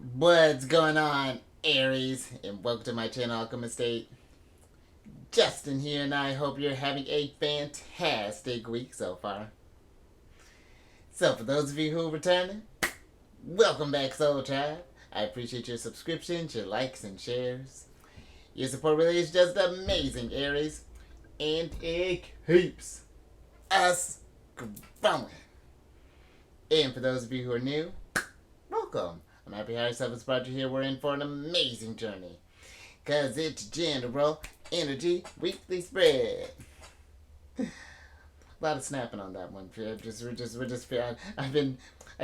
What's going on, Aries? And welcome to my channel, Alchemist. Justin here, and I hope you're having a fantastic week so far. So, for those of you who are returning, welcome back, Soul Tribe. I appreciate your subscriptions, your likes, and shares. Your support really is just amazing, Aries. And it keeps us growing. And for those of you who are new, welcome. I'm happy how yourself brought you here. We're in for an amazing journey. Cause it's General Energy Weekly Spread. A lot of snapping on that one. We're just. I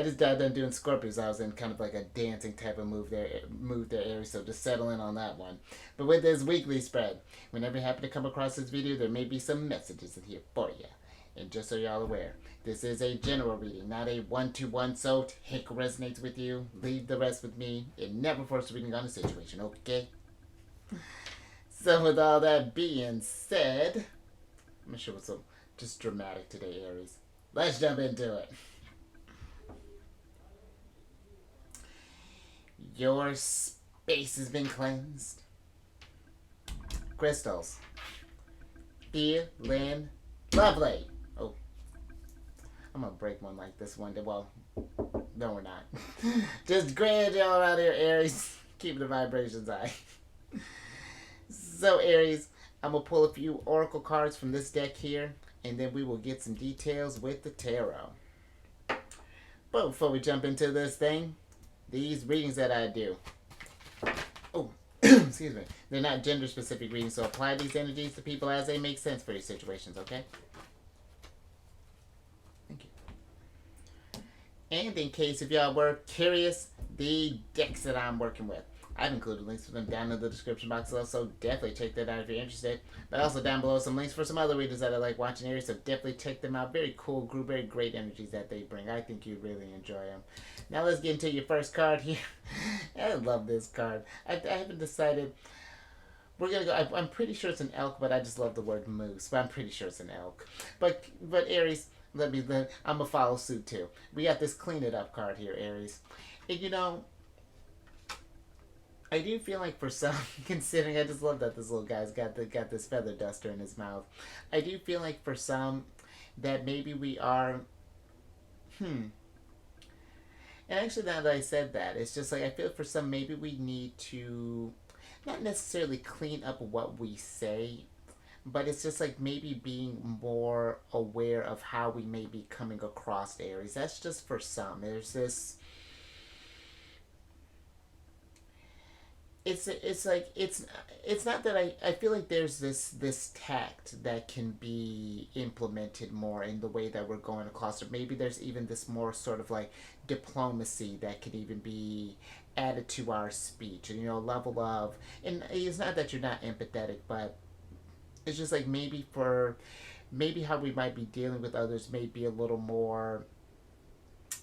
just got done doing Scorpios. I was in kind of like a dancing type of move there, Aries. So just settle in on that one. But with this weekly spread, whenever you happen to come across this video, there may be some messages in here for you. And just so y'all aware, this is a general reading, not a one-to-one. So take what resonates with you, leave the rest with me. It never forces reading on a situation, okay? So with all that being said, I'm not sure what's so just dramatic today, Aries. Let's jump into it. Your space has been cleansed. Crystals. Feeling lovely. Oh, I'm gonna break one like this one day. Well, no, we're not. Just grand y'all out here, Aries. Keep the vibrations high. So, Aries, I'm going to pull a few oracle cards from this deck here, and then we will get some details with the tarot. But before we jump into this thing, these readings that I do, oh, excuse me, they're not gender-specific readings, so apply these energies to people as they make sense for your situations, okay? Thank you. And in case if y'all were curious, the decks that I'm working with, I've included links for them down in the description box below, so definitely check that out if you're interested. But also down below some links for some other readers that I like watching Aries, so definitely check them out. Very cool group, very great energies that they bring. I think you'd really enjoy them. Now let's get into your first card here. I love this card. I haven't decided. We're gonna go. I'm pretty sure it's an elk, but I just love the word moose. But I'm pretty sure it's an elk. But Aries, I'm gonna follow suit too. We got this clean it up card here, Aries. And I do feel like for some, considering I just love that this little guy's got this feather duster in his mouth. I do feel like for some that maybe we are, and actually now that I said that, it's just like I feel for some maybe we need to not necessarily clean up what we say, but it's just like maybe being more aware of how we may be coming across Aries. That's just for some. There's this it's like it's not that I feel like there's this tact that can be implemented more in the way that we're going across, or maybe there's even this more sort of like diplomacy that could even be added to our speech, and level of, and it's not that you're not empathetic, but it's just like maybe how we might be dealing with others may be a little more,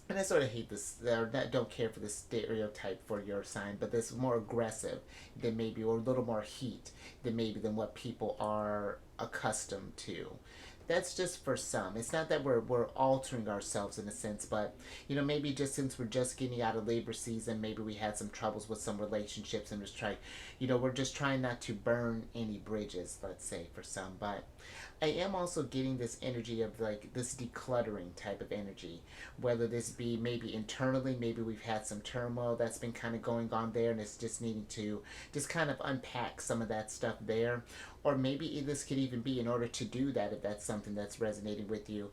and I sort of hate this, or don't care for this stereotype for your sign, but this more aggressive than maybe, or a little more heat than what people are accustomed to. That's just for some. It's not that we're altering ourselves in a sense, but maybe just since we're just getting out of labor season, maybe we had some troubles with some relationships, and we're just trying not to burn any bridges, let's say, for some. But I am also getting this energy of like this decluttering type of energy, whether this be maybe internally, maybe we've had some turmoil that's been kind of going on there, and it's just needing to just kind of unpack some of that stuff there. Or maybe this could even be in order to do that, if that's something that's resonating with you,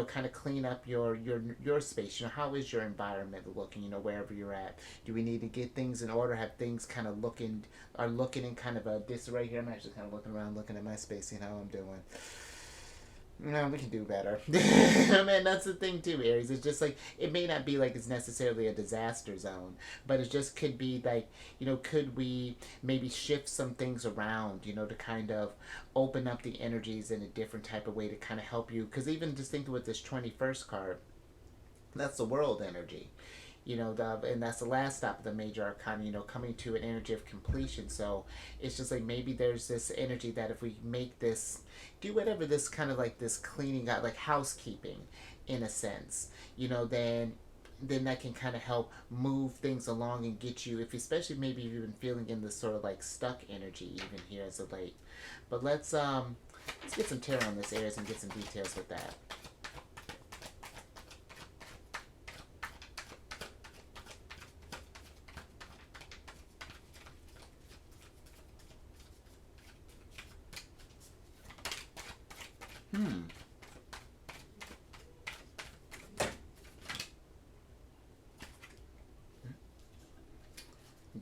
kind of clean up your space. How is your environment looking, wherever you're at? Do we need to get things in order, have things kind of looking in kind of a disarray here? I'm actually kind of looking around, looking at my space, seeing how I'm doing. No, we can do better. I mean, that's the thing too, Aries. It's just like, it may not be like it's necessarily a disaster zone, but it just could be like, could we maybe shift some things around, to kind of open up the energies in a different type of way to kind of help you? Because even just thinking with this 21st card, that's the world energy. And that's the last stop of the major arcana, coming to an energy of completion. So it's just like maybe there's this energy that if we make this, do whatever this kind of like this cleaning out, like housekeeping in a sense, then then that can kind of help move things along and get you, if especially maybe if you've been feeling in this sort of like stuck energy even here as of late. But let's get some tarot on this, Aries, and get some details with that. Hmm.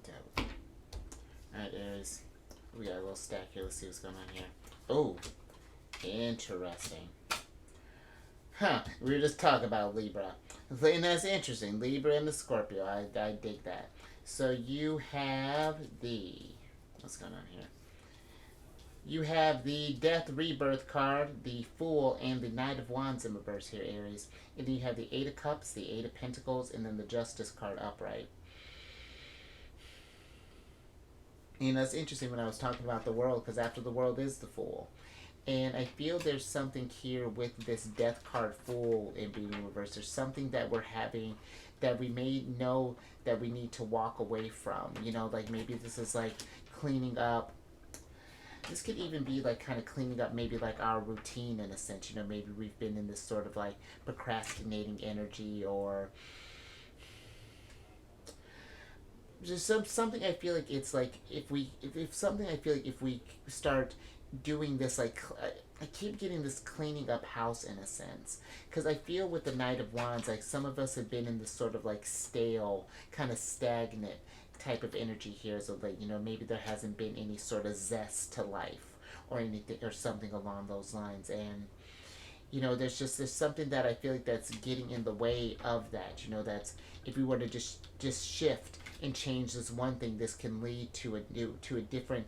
Devil. Alright, Aries. We got a little stack here. Let's see what's going on here. Oh, interesting. Huh. We were just talking about Libra. And that's interesting. Libra and the Scorpio. I dig that. So you have the... What's going on here? You have the Death Rebirth card, the Fool, and the Knight of Wands in reverse here, Aries. And then you have the Eight of Cups, the Eight of Pentacles, and then the Justice card upright. You know, it's interesting when I was talking about the World, because after the World is the Fool. And I feel there's something here with this Death card, Fool, and being in reverse. There's something that we're having that we may know that we need to walk away from. You know, like maybe this is like cleaning up. This could even be like kind of cleaning up maybe like our routine in a sense. You know, maybe we've been in this sort of like procrastinating energy, or just something. I feel like it's like if something, I feel like if we start doing this, like I keep getting this cleaning up house in a sense, because I feel with the Knight of Wands, like some of us have been in this sort of like stale, kind of stagnant type of energy here. So like, you know, maybe there hasn't been any sort of zest to life or anything or something along those lines. And you know, there's something that I feel like that's getting in the way of that. You know, that's if we were to just shift and change this one thing, this can lead to a different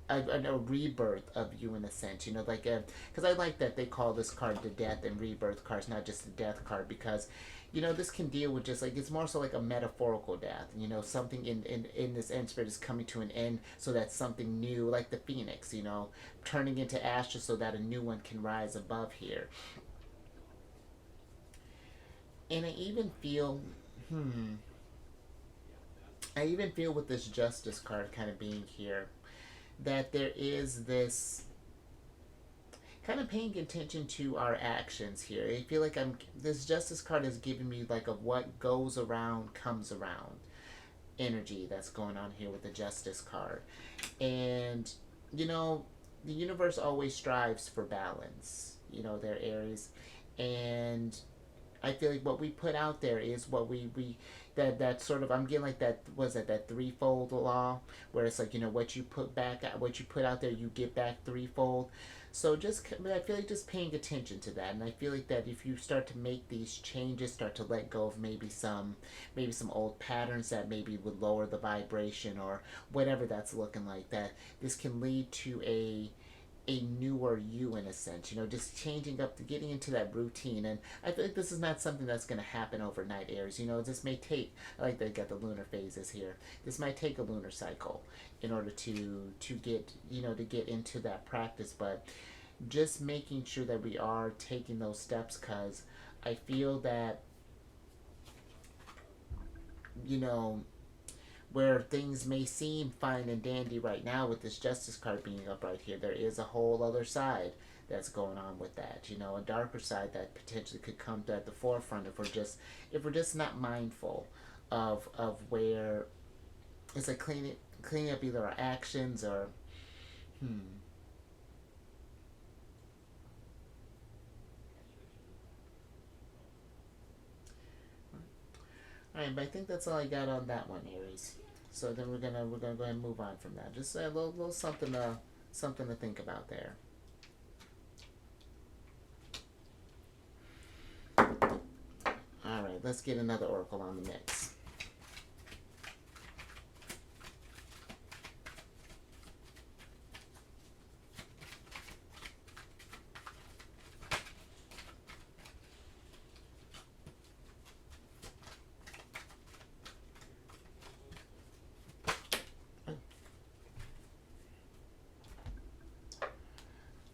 a rebirth of you in a sense. You know, like because I like that they call this card the Death and Rebirth cards, not just the Death card, because you know, this can deal with just like, it's more so like a metaphorical death. You know, something in this end spirit is coming to an end, so that something new, like the phoenix, you know, turning into ashes so that a new one can rise above here. And I even feel with this Justice card kind of being here that there is this kind of paying attention to our actions here. I feel like this Justice card is giving me like a what goes around comes around energy that's going on here with the Justice card. And you know, the universe always strives for balance. You know, their Aries, and I feel like what we put out there is what we that sort of, I'm getting like that, was that threefold law, where it's like, you know, what you put back, what you put out there, you get back threefold. So just, I feel like just paying attention to that, and I feel like that if you start to make these changes, start to let go of maybe some old patterns that maybe would lower the vibration or whatever that's looking like, that this can lead to a newer you in a sense, you know, just changing up to getting into that routine. And I feel like this is not something that's going to happen overnight, Aries. You know, this may take, I like they got the lunar phases here, this might take a lunar cycle in order to get, you know, to get into that practice. But just making sure that we are taking those steps, because I feel that, you know, where things may seem fine and dandy right now with this Justice card being up right here, there is a whole other side that's going on with that. You know, a darker side that potentially could come to at the forefront if we're just not mindful of where it's like cleaning up either our actions or Alright, but I think that's all I got on that one, Aries. So then we're gonna go ahead and move on from that. Just a little something to think about there. Alright, let's get another oracle on the mix.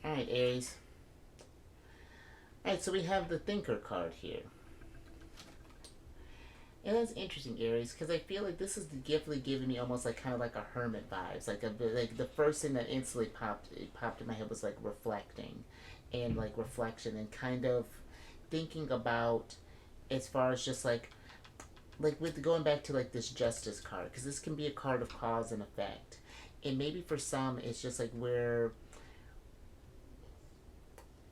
Alright, Aries. Alright, so we have the Thinker card here. And that's interesting, Aries, because I feel like this is definitely giving me almost like kind of like a hermit vibes. Like the first thing that instantly popped in my head was like reflecting, and like reflection, and kind of thinking about as far as just like with going back to like this justice card, because this can be a card of cause and effect, and maybe for some it's just like where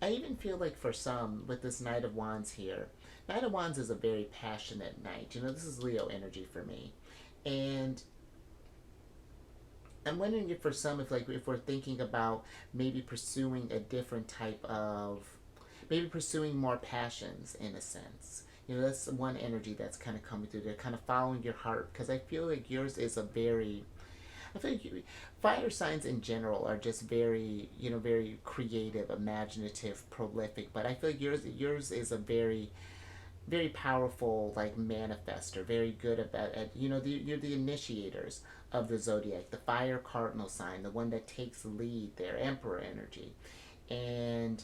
I even feel like for some with this Knight of Wands here, Knight of Wands is a very passionate knight. You know, this is Leo energy for me, and I'm wondering if for some, if like if we're thinking about maybe pursuing a different type of, maybe pursuing more passions in a sense. You know, that's one energy that's kind of coming through there, kind of following your heart, because I feel like yours is a very, I feel like fire signs in general are just very, you know, very creative, imaginative, prolific. But I feel like yours is a very, very powerful like manifester, very good at you know you're the initiators of the zodiac, the fire cardinal sign, the one that takes the lead there, emperor energy. And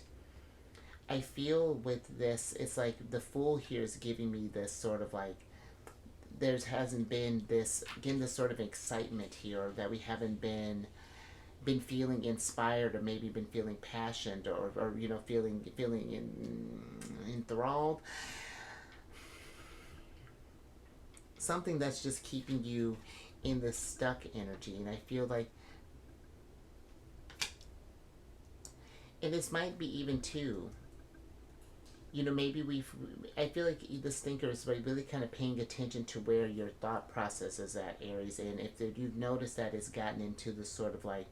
I feel with this, it's like the fool here is giving me this sort of like there's hasn't been this again this sort of excitement here that we haven't been feeling inspired, or maybe been feeling passionate, or you know feeling enthralled, something that's just keeping you in this stuck energy. And I feel like, and this might be even too, you know, maybe I feel like this thinker is really kind of paying attention to where your thought process is at, Aries. And if you've noticed that it's gotten into this sort of like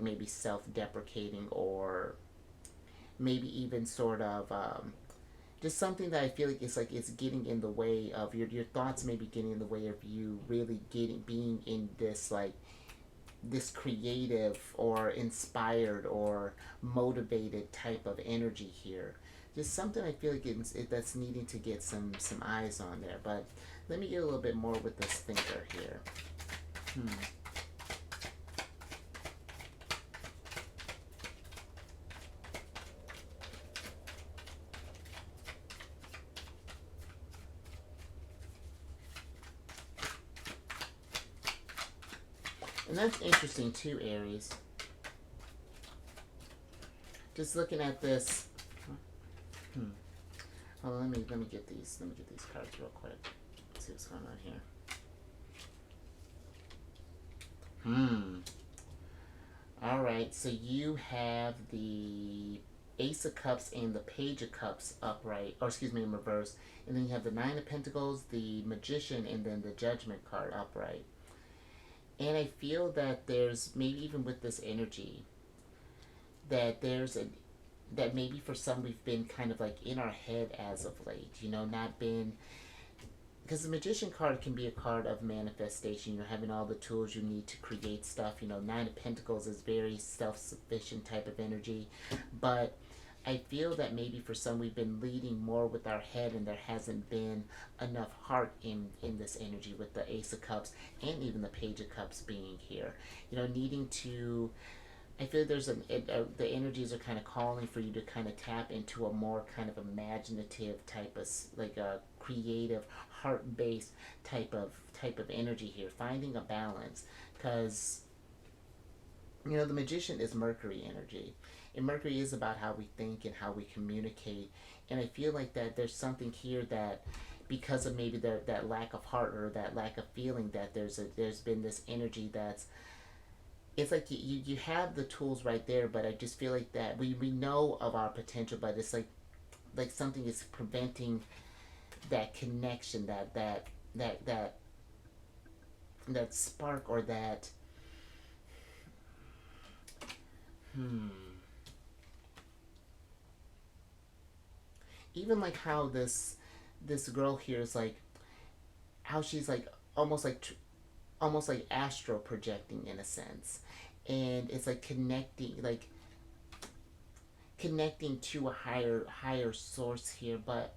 maybe self-deprecating, or maybe even sort of just something that I feel like it's getting in the way of your thoughts, maybe getting in the way of you really getting being in this like this creative or inspired or motivated type of energy here. Just something I feel like that's needing to get some eyes on there. But let me get a little bit more with this thinker here. Hmm. And that's interesting too, Aries. Just looking at this. Hmm. Hold on, let me get these cards real quick. Let's see what's going on here. All right, so you have the Ace of Cups and the Page of Cups upright, or excuse me, in reverse, and then you have the Nine of Pentacles, the Magician, and then the Judgment card upright. And I feel that there's maybe even with this energy that that maybe for some we've been kind of like in our head as of late, you know, not been, because the Magician card can be a card of manifestation. You're having all the tools you need to create stuff. You know, Nine of Pentacles is very self-sufficient type of energy, but I feel that maybe for some we've been leading more with our head, and there hasn't been enough heart in this energy with the Ace of Cups and even the Page of Cups being here. You know, needing to, I feel there's the energies are kind of calling for you to kind of tap into a more kind of imaginative type of like a creative heart based type of energy here, finding a balance, because you know the Magician is Mercury energy, and Mercury is about how we think and how we communicate. And I feel like that there's something here that because of maybe that lack of heart or that lack of feeling, that there's been this energy that's, it's like you have the tools right there, but I just feel like that we know of our potential, but it's like something is preventing that connection, that that spark, or that hmm even like how this girl here is like, how she's like almost like almost like astral projecting in a sense, and it's like connecting to a higher source here. But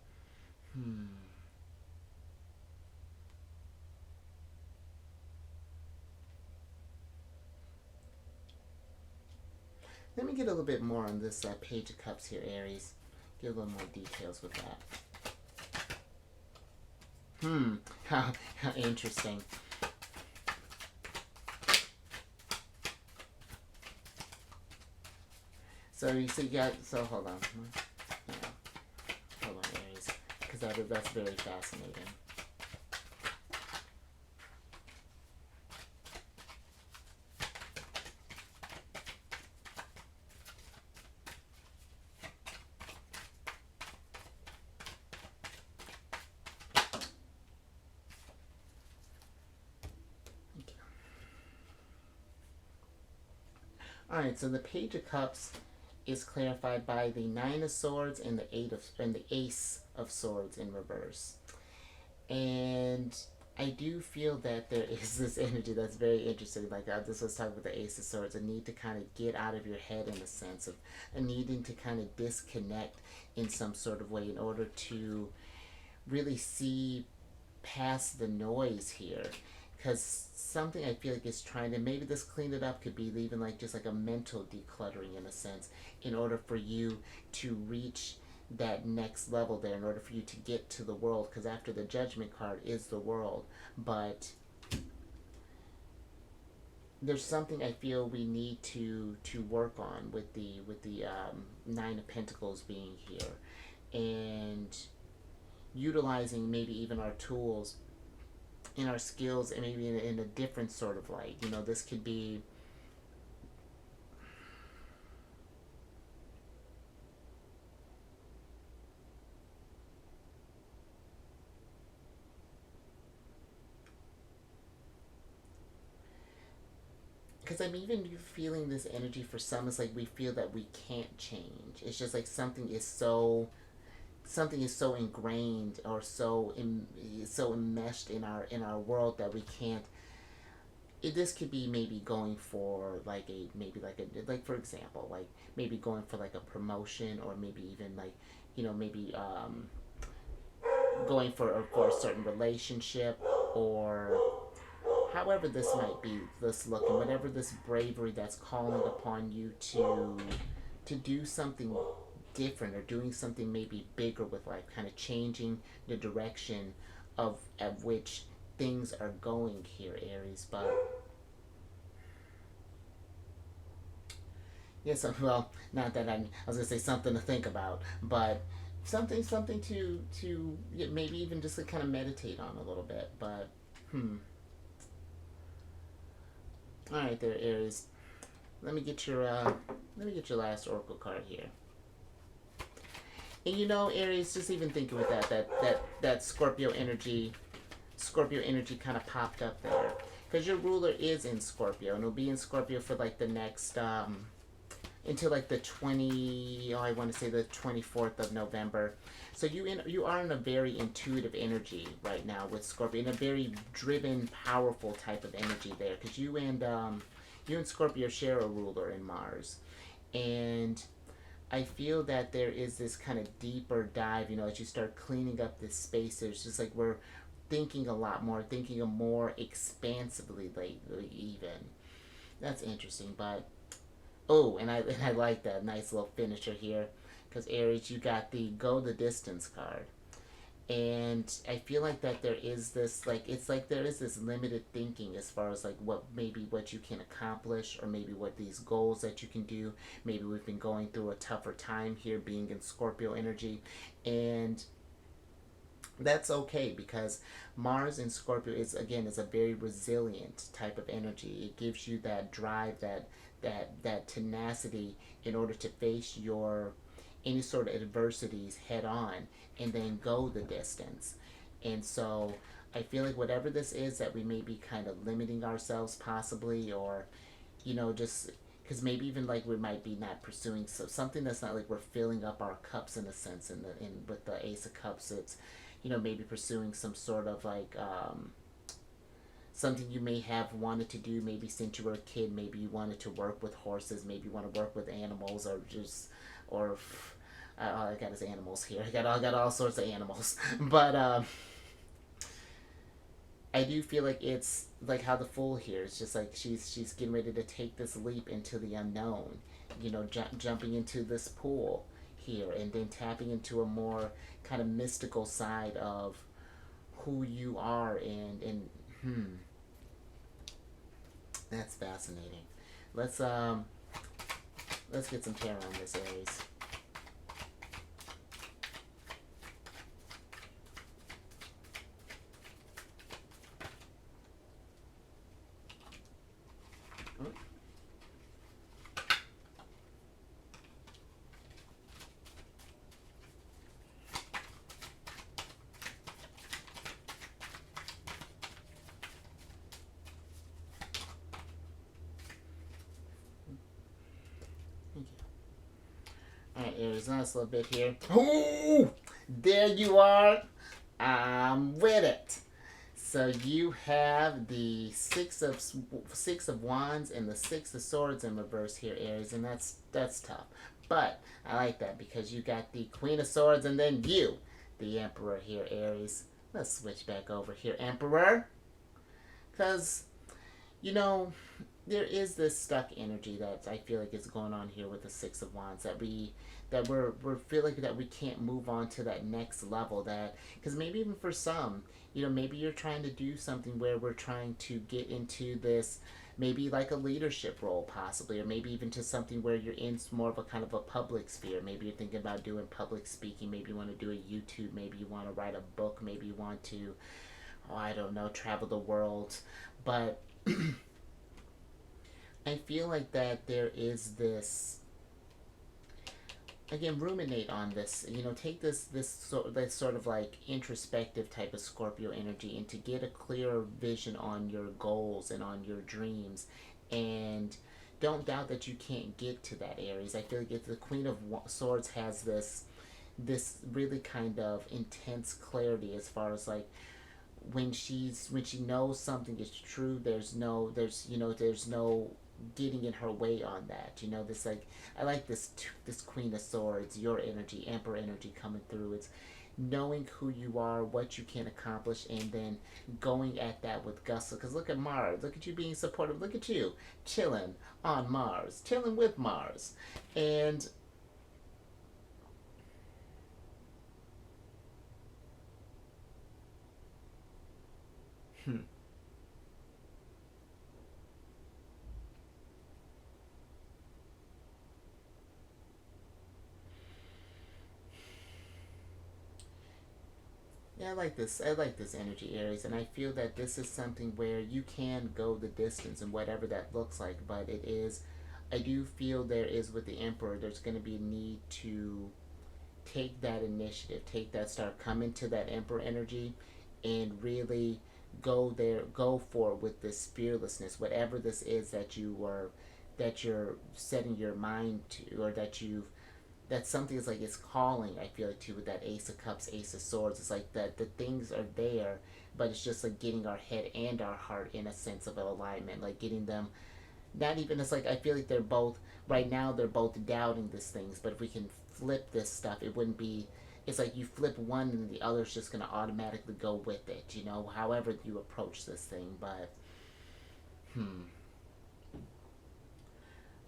let me get a little bit more on this Page of Cups here, Aries. Get a little more details with that. How interesting. So you see, yeah. So hold on. Yeah, hold on, Aries, because that's very fascinating. All right. So the Page of Cups is clarified by the Nine of Swords and the Ace of Swords in reverse. And I do feel that there is this energy that's very interesting. Like I just was talking about the Ace of Swords, a need to kind of get out of your head in a sense of a needing to kind of disconnect in some sort of way in order to really see past the noise here. Because something I feel like is trying to, maybe this clean it up could be even like just like a mental decluttering in a sense, in order for you to reach that next level there, in order for you to get to the world. Because after the Judgment card is the world, but there's something I feel we need to work on with the Nine of Pentacles being here, and utilizing maybe even our tools in our skills, and maybe in a different sort of light. This could be, because I'm even feeling this energy for some. It's like we feel that we can't change. It's just like something is so ingrained, or so enmeshed in our world that we can't. This could be maybe going for like a maybe like for example, like maybe going for like a promotion, or maybe even like maybe going for a certain relationship, or however this might be, this looking, whatever this bravery that's calling upon you to do something different, or doing something maybe bigger with life, kind of changing the direction of which things are going here, Aries. But yes, well, not that I was gonna say something to think about, but something to yeah, maybe even just to kind of meditate on a little bit. But all right, there, Aries. Let me get your last oracle card here. And Aries, just even thinking with that Scorpio energy kind of popped up there, because your ruler is in Scorpio, and it'll be in Scorpio for like the next until like the 20, I want to say the 24th of November. So you are in a very intuitive energy right now with Scorpio, in a very driven, powerful type of energy there, because you and Scorpio share a ruler in Mars. And I feel that there is this kind of deeper dive, as you start cleaning up this space. There's just like we're thinking a lot more, thinking a more expansively lately, even. That's interesting. But oh, and I like that nice little finisher here, because Aries, you got the go the distance card. And I feel like that there is this, like, it's like there is this limited thinking as far as like what you can accomplish, or maybe what these goals that you can do. Maybe we've been going through a tougher time here, being in Scorpio energy, and that's okay, because Mars in Scorpio is a very resilient type of energy. It gives you that drive, that tenacity, in order to face your any sort of adversities head on, and then go the distance. And so I feel like whatever this is that we may be kind of limiting ourselves, possibly, or just because maybe even like we might be not pursuing something that's not like we're filling up our cups in a sense. In with the Ace of Cups, it's maybe pursuing some sort of like something you may have wanted to do, maybe since you were a kid. Maybe you wanted to work with horses, maybe you want to work with animals, or just or all I got is animals here. I got all sorts of animals. But I do feel like it's like how the Fool here is just like she's getting ready to take this leap into the unknown. Jumping into this pool here, and then tapping into a more kind of mystical side of who you are, and that's fascinating. Let's um let's get some tarot on this, Aries. Alright, Aries, nice little bit here. Ooh! There you are. I'm with it. So you have the six of wands and the six of swords in reverse here, Aries, and that's tough. But I like that because you got the queen of swords and then you, the emperor here, Aries. Let's switch back over here, emperor. Because, you know, there is this stuck energy that I feel like is going on here with the six of wands that we're feeling that we can't move on to that next level, that because maybe even for some, maybe you're trying to do something where we're trying to get into this, maybe like a leadership role possibly, or maybe even to something where you're in more of a kind of a public sphere. Maybe you're thinking about doing public speaking, maybe you want to do a YouTube, maybe you want to write a book, maybe you want to, oh, I don't know, travel the world. But I feel like that there is this, again, ruminate on this, take this sort of like introspective type of Scorpio energy, and to get a clearer vision on your goals and on your dreams, and don't doubt that you can't get to that, Aries. I feel like if the Queen of Swords has this really kind of intense clarity as far as like when she knows something is true, there's no getting in her way on that. This, like, I like this Queen of Swords, your energy, Emperor energy coming through. It's knowing who you are, what you can accomplish, and then going at that with gusto. Because look at Mars, look at you being supportive, look at you chilling on Mars, chilling with Mars. And yeah, I like this energy, Aries, and I feel that this is something where you can go the distance and whatever that looks like, but it is, I do feel there is with the Emperor, there's going to be a need to take that initiative, take that start, come into that Emperor energy, and really go for it with this fearlessness, whatever this is that you're setting your mind to, or that something is like it's calling. I feel like too with that Ace of Cups, Ace of Swords. It's like that the things are there, but it's just like getting our head and our heart in a sense of alignment, like getting them. Not even, it's like I feel like they're both right now. They're both doubting these things, but if we can flip this stuff, it wouldn't be. It's like you flip one and the other's just gonna automatically go with it. However you approach this thing, but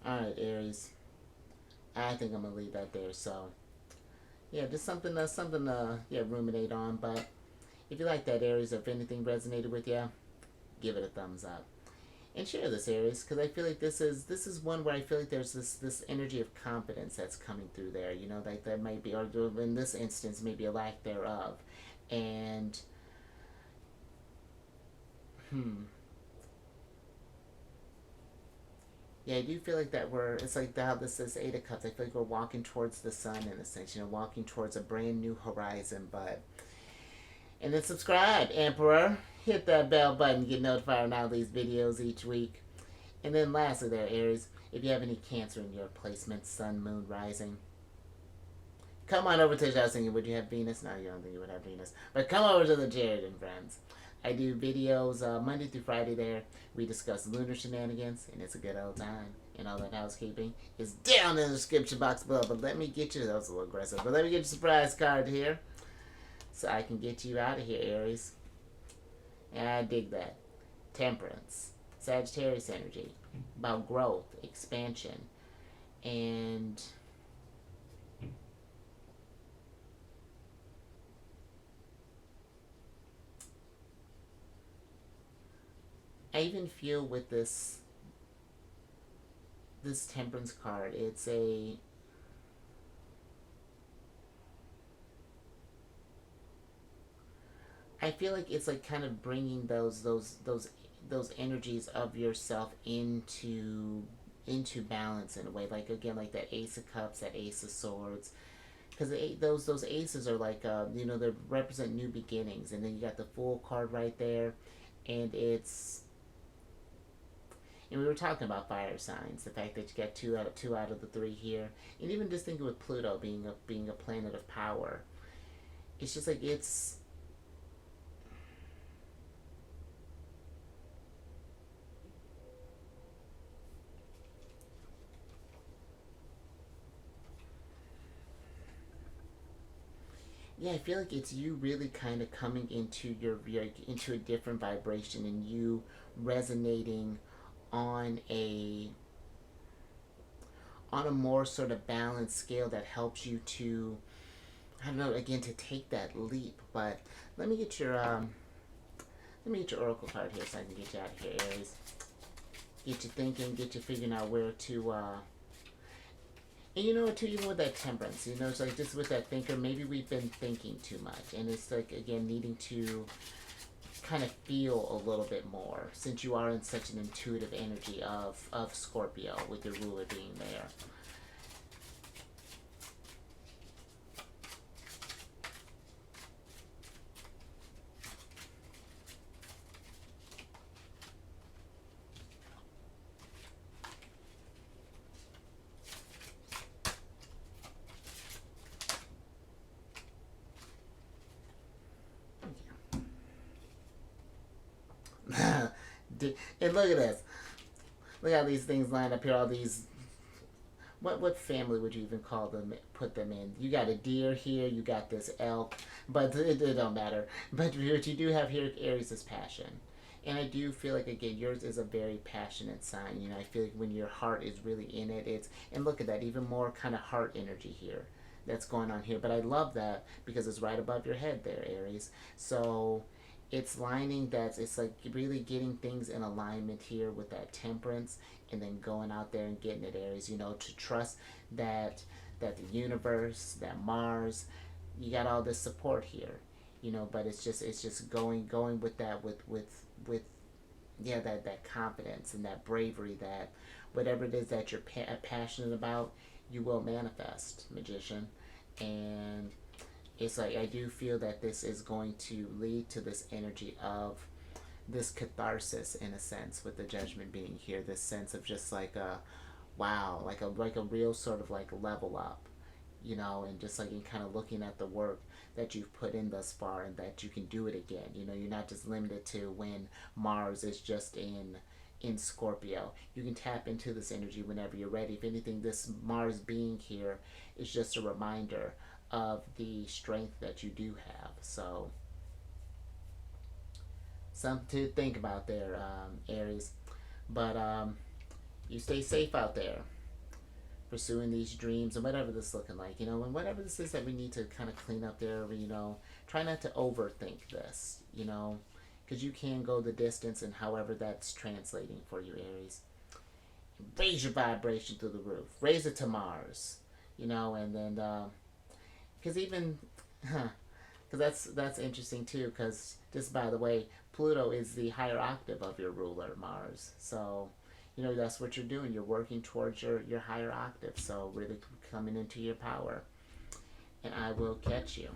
all right, Aries. I think I'm gonna leave that there. So yeah, just something yeah, ruminate on. But if you like that, Aries, or if anything resonated with you, give it a thumbs up and share this, Aries, because I feel like this is one where I feel like there's this energy of confidence that's coming through there. Like that might be, or in this instance, maybe a lack thereof, and yeah, I do feel like that it's like how this is Eight of Cups. I feel like we're walking towards the sun in a sense, walking towards a brand new horizon. But, and then subscribe, Emperor. Hit that bell button, get notified on all these videos each week. And then lastly there, Aries, if you have any Cancer in your placement, sun, moon, rising, come on over to the thinking, would you have Venus? No, you don't think you would have Venus. But come over to the Jared and Friends. I do videos Monday through Friday there. We discuss lunar shenanigans, and it's a good old time. And all that housekeeping is down in the description box below. But let me get you, that was a little aggressive, but let me get you a surprise card here so I can get you out of here, Aries. And I dig that. Temperance. Sagittarius energy. About growth, expansion, and I even feel with this Temperance card, it's a I feel like it's like kind of bringing those energies of yourself into balance in a way. Like again, like that Ace of Cups, that Ace of Swords, because those aces are like they represent new beginnings, and then you got the Fool card right there, and it's and we were talking about fire signs, the fact that you get two out of the three here, and even just thinking with Pluto being a planet of power, it's just like it's yeah, I feel like it's you really kind of coming into your into a different vibration, and you resonating on a on a more sort of balanced scale that helps you to I don't know again to take that leap. But let me get your um let me get your oracle card here so I can get you out of here, Aries. Get you thinking, get you figuring out where to and you know what too, even with that temperance, it's like just with that thinker, maybe we've been thinking too much, and it's like again needing to kind of feel a little bit more since you are in such an intuitive energy of Scorpio with your ruler being there. And look at this. Look how these things line up here. All these. What family would you even call them? Put them in. You got a deer here. You got this elk, but it don't matter. But what you do have here, Aries, is passion, and I do feel like again yours is a very passionate sign. I feel like when your heart is really in it, it's and look at that even more kind of heart energy here that's going on here. But I love that because it's right above your head there, Aries. So it's lining that it's like really getting things in alignment here with that temperance, and then going out there and getting it, Aries, to trust that the universe, that Mars, you got all this support here, but it's just going with that with yeah, that confidence and that bravery, that whatever it is that you're passionate about, you will manifest, Magician. And it's like I do feel that this is going to lead to this energy of this catharsis in a sense, with the Judgment being here, this sense of just like a wow, like a real sort of like level up, and just like in kind of looking at the work that you've put in thus far, and that you can do it again. You're not just limited to when Mars is just in Scorpio. You can tap into this energy whenever you're ready. If anything, this Mars being here is just a reminder of the strength that you do have. So something to think about there, Aries. But you stay safe out there, pursuing these dreams and whatever this is looking like, and whatever this is that we need to kind of clean up there, try not to overthink this, because you can go the distance, and however that's translating for you, Aries. Raise your vibration through the roof, raise it to Mars, and then, because even, huh, because that's interesting too, because just by the way, Pluto is the higher octave of your ruler, Mars. So that's what you're doing. You're working towards your higher octave. So really coming into your power. And I will catch you,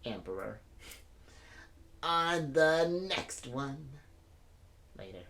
Emperor, on the next one. Later.